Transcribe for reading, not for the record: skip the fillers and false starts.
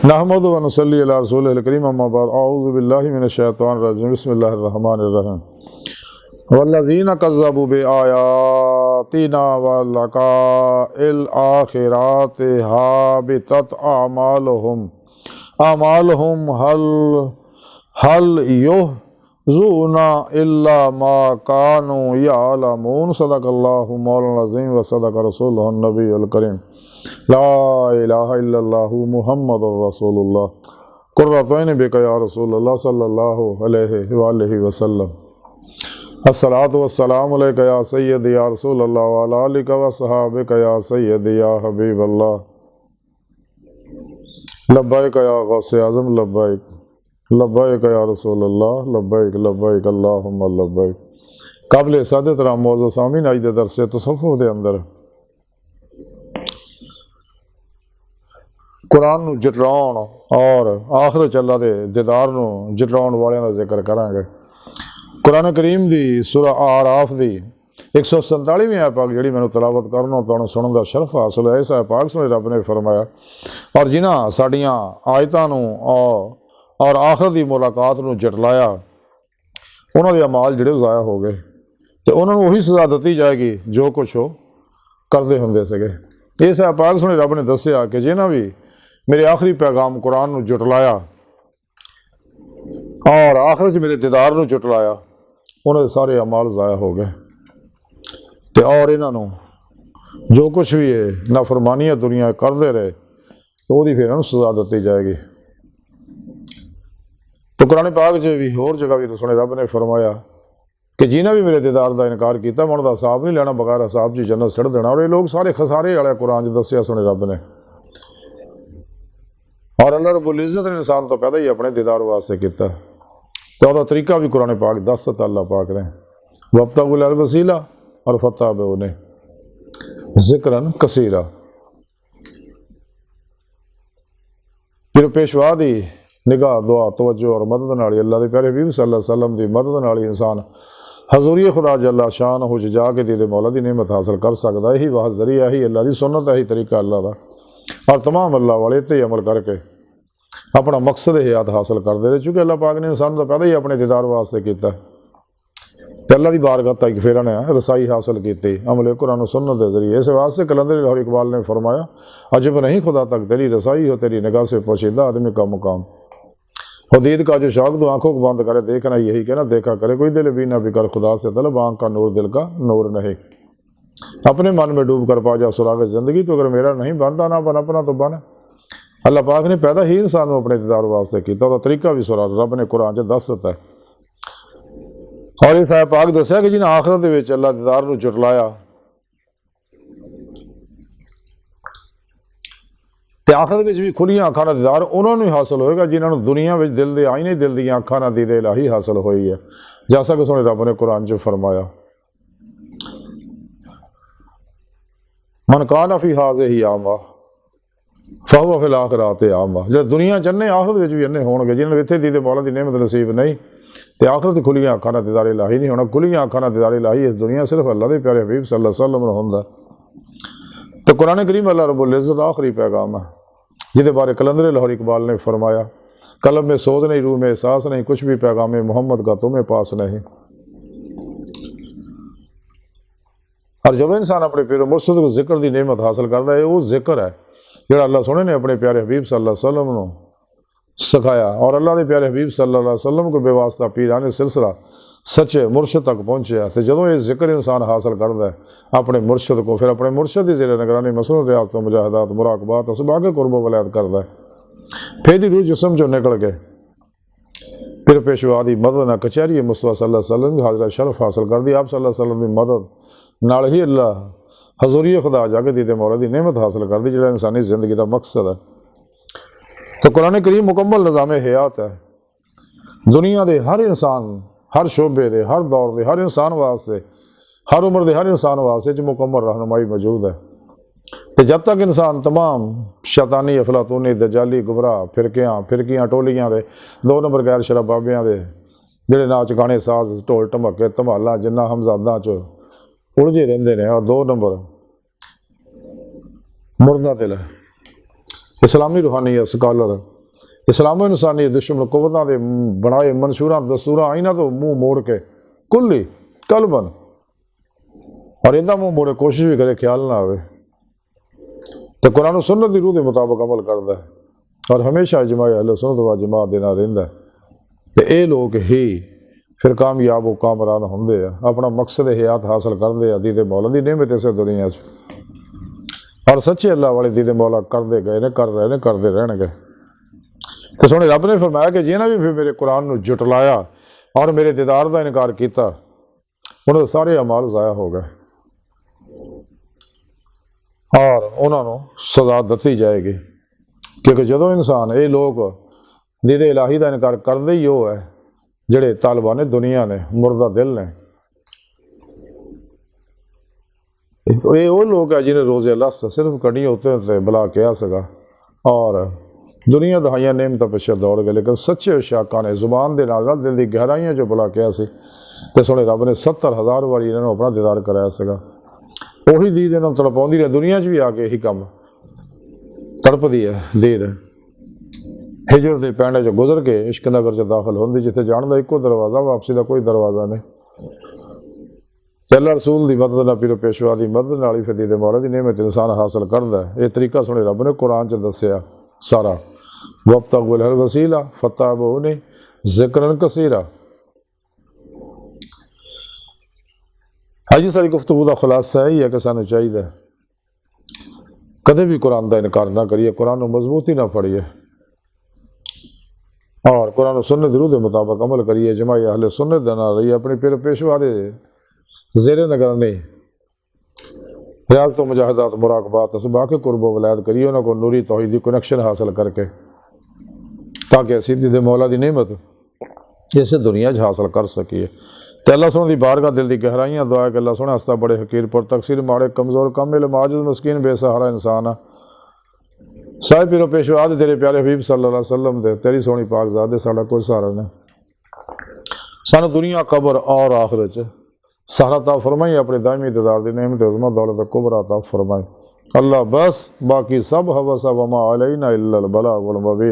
नहमदु व नसल्ली अला रसूलिल करीम अम्मा बाद अऊज़ु बिल्लाहि मिनश शैतानिर रजीम बिस्मिल्लाहिर रहमानिर रहीम वल्लज़ीना कज़्ज़बू बिआयातिना व लिक़ाइल आखिरति हाबितत अमालुहुम हल युहज़ूना इल्ला मा कानू यअलमून सदक़ल्लाहु मौलाना अज़ीम व सदक़ रसूलुहुन नबियुल करीम ला इलाहा इल्लल्लाहु मुहम्मदुर रसूलुल्लाह कुर्रतु ऐनि बिका या रसूलल्लाह सल्लल्लाहु अलैहि व आलिहि वसल्लम अस्सलातु वस्सलामु अलैका या सय्यदी या रसूलल्लाह व अला आलिका व सहाबिका या सय्यदी या हबीबल्लाह लब्बैक या गौसे आज़म लब्बैक लब्बैक या रसूलल्लाह लब्बैक लब्बैक अल्लाहुम्मा लब्बैक। काबिल सादत राम मौजू सामीन आज दे दरस तसव्वुफ दे अंदर कुरान नूं जटलाउण और आखिरत अल्लाह दे दीदार नूं जटलाउण वालियां दा जिक्र करांगे। कुरान करीम दी सूरह आराफ दी 147वीं आयत पाक जिहड़ी मैनूं तलावत करन और सुनन दा शरफ हासिल है। इस आयत पाक सुने रब ने फरमाया और जिन्हां साडियां आयतां नूं और आखिरत दी मुलाकात नूं जटलाया उन्हां दे अमाल जिहड़े ज़ाया हो गए ते उन्हां नूं उही सज़ा दित्ती जाएगी जो कुछ वो करदे हुंदे सीगे। इस आयत पाक सुने रब ने दस्सिया कि जिन्हां भी मेरे आखिरी पैगाम कुरान नूं जुटलाया और आखिर मेरे दीदार नूं जुटलाया उन्होंने सारे अमाल ज़ाया हो गए ते और इन्हां नूं जो कुछ भी है नाफरमानियां दुनिया करते रहे तो वो फिर इन्हां नूं सज़ा दी जाएगी। तो कुरान पाक च भी होर जगह भी सुने रब ने फरमाया कि जिन्हें भी मेरे दीदार का इनकार किया मैं उन्होंने हिसाब नहीं लेना बगैर हिसाब जी जन्नत सड़ देना। और ये लोग सारे खसारे वाले कुरान च दस्सिया सुने रब ने। और अल्लाह रब्बुल इज़्ज़त ने इंसान तो पैदा ही अपने दीदार वास्ते किया तो वह तरीका भी कुरान पाक दस अल्लाह पाक ने वब्तगुल वसीला और फत्ताबिऊ ने ज़िक्रन कसीरा। फिर पेशवा दी निगाह दुआ तवज्जो और मदद नाल अल्लाह के प्यारे हबीब सल्लल्लाहु अलैहि वसल्लम की मदद नाल इंसान हजूरी खुदा जल्ला शान हो जाके दीदे मौला की नेमत हासिल कर सकता। यही वाह जरिया ही अल्लाह की सुन्नत है, यही तरीका अल्लाह का। और तमाम अल्लाह वाले ते अमल करके अपना मकसद हयात हासिल करते रहे। चूँकि अल्लाह पाक ने इंसान तो पहले ही अपने दीदार वास्ते किया तो अल्लाह की बारगाह तक फिर इन्हें रसाई हासिल की अमल कुरान सुन्नत के जरिए। इस वास्ते कलंदर लाहौर इकबाल ने फरमाया अजब नहीं खुदा तक तेरी रसाई हो, तेरी निगाह से पोशीदा आदमी का मुकाम। हदीद का जो शौक तो आंखों को बंद करे देखना यही कहना देखा करे कोई दिल भी ना बिकर खुदा से तलब आँख का नूर दिल का नूर नहीं। अपने मन में डूब कर पा जा सुराग ज़िंदगी तो अगर मेरा नहीं बनता ना बन अपना तो बन। अल्लाह पाक ने पैदा ही इंसान को अपने दीदार वास्ते किया तो तरीका भी सुरा रब ने कुरान च दस दिता है। और इस आयत पाक दस्सिया कि जिन्हें आखिरत के अल्लाह दीदार को जुटलाया तो आखिरत भी खुलियां अखां का दीदार उन्होंने हासिल होएगा जिन्होंने दुनिया में दिल के आईने दिल दी अखां ना दीदे इलाही हासिल हुई है। जैसा कि सुने रब ने कुरान च फरमाया मन कान फी हाज़े ही आमा फहुव फिल आखिरात आमा। जो दुनिया चन्ने आखिरत भी अन्ने होणगे जिन्होंने इत्थे दीदे मौला की नेमत नसीब नहीं तो आखिरत खुलियां अखां का दीदार इलाही नहीं होना। खुलियां अखां का दीदार इलाही इस दुनिया सिर्फ अल्लाह के प्यारे हबीब सल्लल्लाहु अलैहि वसल्लम होंदा। तो कुरान करीम अल्लाह रब्बुल इज़्ज़त आखिरी पैगाम है जिहदे बारे कलंदर लाहौर इकबाल ने फरमाया कलम में सोच नहीं रूह में एहसास नहीं कुछ भी पैगाम मोहम्मद का तुम्हें पास नहीं। और जब इंसान अपने पीर मुर्शद को जिक्र की नेमत हासिल करता है वो जिक्र है जो अल्लाह सोने ने अपने प्यारे हबीब सल्लल्लाहु अलैहि वसल्लम को सिखाया। और अल्लाह के प्यारे हबीब सल्लल्लाहु अलैहि वसल्लम को बेवास्ता पीराने सिलसिला सच्चे मुर्शद तक पहुँचे। तो जो ये जिक्र इंसान हासिल करता है अपने मुर्शद को फिर अपने मुर्शद की ज़ेर निगरानी मसरूफ़ रियासत मुजाहदात मुराकबात असबाग कुर्ब वलायत करता है। फिर रूह जिसम चो निकल के फिर पेशवा की मदद ना कचहरी मुस्तफा सल्लल्लाहु अलैहि वसल्लम की हाजरा शरफ हासिल कर दी। आप सल्लल्लाहु अलैहि वसल्लम की मदद नाल ही अल्लाह हजूरी खुदा जाके दीदे मौला की नेमत हासिल कर दी जो इंसानी जिंदगी का मकसद है। तो कुरान करीम मुकम्मल निज़ाम हयात है दुनिया के हर इंसान हर शोबे के हर दौर के हर इंसान वास्ते हर उम्र के हर इंसान वास्ते मुकम्मल रहनुमाई मौजूद है। तो जब तक इंसान तमाम शैतानी अफलातूनी दजाली गुमराह फिरकियां टोलियां दे 2 नंबर गैर शराबाबियां दे जिहड़े नाच गाने साज ढोल ढमके धमाला जिन्ना हमजादा च उलझे रहंदे ने। और 2 नंबर मुर्दा दिल है इस्लामी रूहानी स्कॉलर इस्लामो इंसानी दुश्मन कुवतां दे बनाए मंशूरां दस्तूरां इन्हां तो मूँह मोड़ के कुल्ली कलबन और इन्दा मूँह मोड़े कोशिश भी करे ख्याल ना आवे तो कुरान सुन्नत की रूह के मुताबिक अमल करता है और हमेशा इजमाए अहले सुन्नत व जमात दे नाल रहिंदा है तो ये लोग ही फिर कामयाब व कामरान होंदे आ अपना मकसद हयात हासिल करते हैं दीदे मौला की नेमत इस दुनिया और सच्चे अल्लाह वाले दीदे मौला करते गए ने कर रहे ने करते रहणगे। तो सोने रब ने फरमाया कि जिन्हें भी फिर मेरे कुरान को जुटलाया और मेरे दीदार का इनकार किया उन्होंने सारे अमाल ज़ाया हो गए और उन्होंने सजा दती जाएगी क्योंकि जो इंसान ये लोग दीदे इलाही का इनकार करते ही वो है ਜਿਹੜੇ तालिबान दुनिया ने मुर्दा दिल ने ये वो लोग है जिन्हें रोज़े लस सिर्फ कड़ी होते बुला किया सगा और दुनिया दहाइयां नेमत पिछे दौड़ गए लेकिन सच्चे शाका ने जुबान के नाल दिल की गहराइयां जो बुला किया तो सोने रब ने 70,000 बारी इन्होंने अपना दीदार कराया सगा उही दीद इन्होंने तड़पाउंदी रही दुनिया भी आके यही काम तड़पदी है दीद हिजर के पैंडे चो गुजर के इश्क नगर च दाखिल होंदी जिथे जाने का एको दरवाज़ा वापसी का कोई दरवाज़ा नहीं अल्लाह रसूल की मदद ना पीरो पेशवा की मदद नाल ही फिर दीदे मौला की नेमत इंसान हासिल करता है। ये तरीका सुने रब ने कुरान च दसिया सारा वब्तगुल हल वसीला फत्ताबूनी ज़िक्रन कसीरा। अज सारी गुफ्तगू का खुलासा यही है कि सानू चाहिए कदे भी कुरान का इनकार ना करिए कुरान को मजबूती ना फड़िए और कुरान सुन्नत रूह के मुताबिक अमल करिए जमाई अहले सुन्नत ना रहिए अपने पीर पेशवा दे ज़ेरे नगर नहीं रियाज तो मुजाहिदात मुराकबात असबा के कुर्ब वलायत करिए उन्होंने को नूरी तौहीदी कनेक्शन हासिल करके ताकि असी दीदे मौला की नेमत इस दुनिया हासिल कर सकीए। तो अल्लाह सोने की बारगाह दिल की गहराइयां दुआ कि अल्लाह सोने हस्ता बड़े हकीर पर तकसीर माड़े कमज़ोर कमिल माजिद मस्कीन बेसहारा इंसान आ साहिब पीरो पेशवा दे तेरे प्यारे हबीब सल्लल्लाहु अलैहि वसल्लम दे तेरी सोनी पाक ज़ात दे साडा कोई सहारा नहीं सानू दुनिया कब्र और आखिरत च सहारा ता फरमाई अपने दायमी दीदार दी नेमत उज़्मा दौलत कुबरा ता फरमाई अल्लाह बस बाकी सब हवस वमा अलैना इल्लल बलागुल मुबीन।